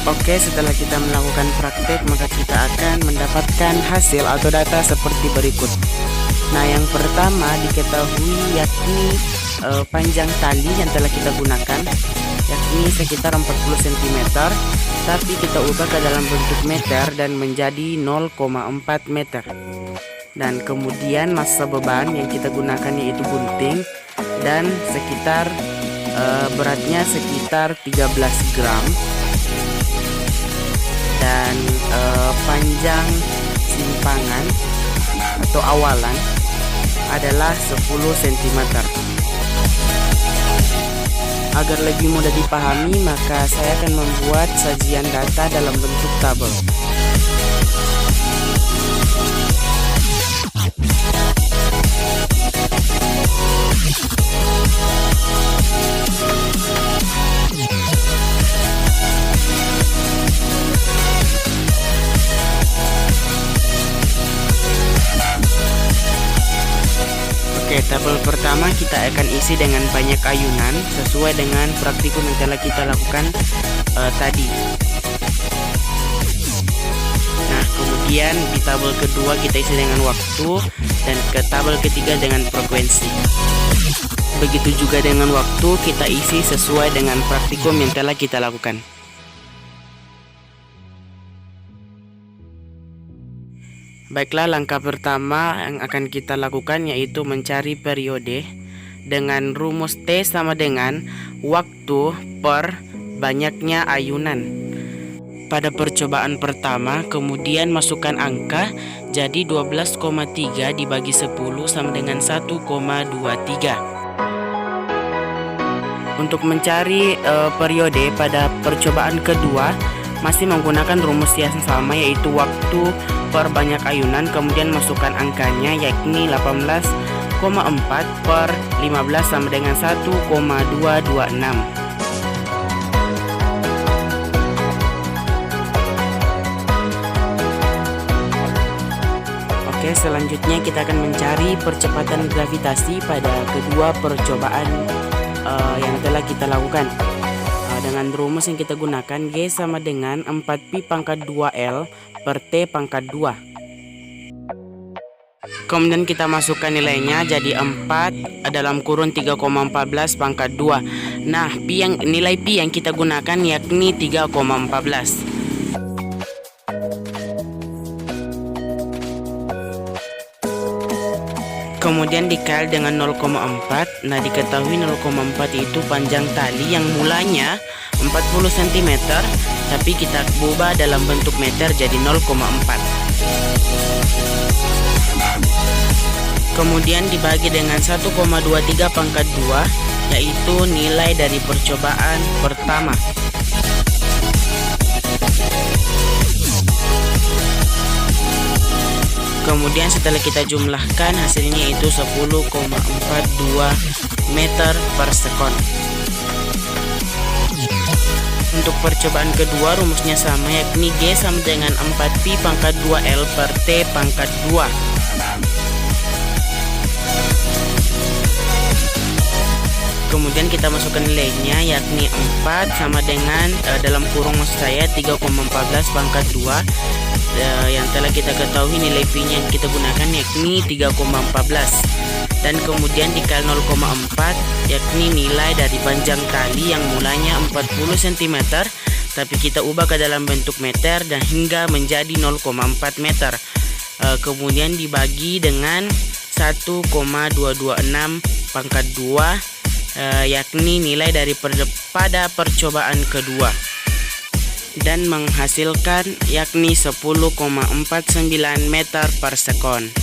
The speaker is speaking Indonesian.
Oke, setelah kita melakukan praktek, maka kita akan mendapatkan hasil atau data seperti berikut. Nah, yang pertama diketahui yakni panjang tali yang telah kita gunakan yakni sekitar 40 cm, tapi kita ubah ke dalam bentuk meter dan menjadi 0,4 meter. Dan kemudian massa beban yang kita gunakan yaitu gunting dan sekitar beratnya sekitar 13 gram. Dan panjang simpangan atau awalan adalah 10 cm. Agar lebih mudah dipahami, maka saya akan membuat sajian data dalam bentuk tabel. Oke, tabel pertama kita akan isi dengan banyak ayunan sesuai dengan praktikum yang telah kita lakukan tadi. Nah, kemudian di tabel kedua kita isi dengan waktu, dan ke tabel ketiga dengan frekuensi. Begitu juga dengan waktu, kita isi sesuai dengan praktikum yang telah kita lakukan. Baiklah, langkah pertama yang akan kita lakukan yaitu mencari periode dengan rumus T sama dengan waktu per banyaknya ayunan. Pada percobaan pertama, kemudian masukkan angka, jadi 12,3 dibagi 10 sama dengan 1,23. Untuk mencari periode pada percobaan kedua, masih menggunakan rumus yang sama yaitu waktu per banyak ayunan, kemudian masukkan angkanya yakni 18,4 per 15 sama dengan 1,226. Oke, selanjutnya kita akan mencari percepatan gravitasi pada kedua percobaan yang telah kita lakukan. Dengan rumus yang kita gunakan, G sama dengan 4pi pangkat 2L per T pangkat 2. Kemudian kita masukkan nilainya, jadi 4 dalam kurun 3,14 pangkat 2. Nah, nilai pi yang kita gunakan yakni 3,14. Kemudian dikali dengan 0,4. Nah, diketahui 0,4 itu panjang tali yang mulanya 40 cm, tapi kita ubah dalam bentuk meter jadi 0,4. Kemudian dibagi dengan 1,23 pangkat 2, yaitu nilai dari percobaan pertama. Kemudian setelah kita jumlahkan, hasilnya itu 10,42 meter per sekon. Untuk percobaan kedua rumusnya sama, yakni G sama dengan 4pi pangkat 2L per T pangkat 2. Kemudian kita masukkan nilainya, yakni 4 sama dengan dalam kurung maksud saya 3,14 pangkat 2 yang telah kita ketahui nilai V-nya yang kita gunakan yakni 3,14, dan kemudian dikali 0,4 yakni nilai dari panjang tali yang mulanya 40 cm tapi kita ubah ke dalam bentuk meter dan hingga menjadi 0,4 meter. Kemudian dibagi dengan 1,226 pangkat 2 yakni nilai pada percobaan kedua, dan menghasilkan yakni 10,49 meter per sekon.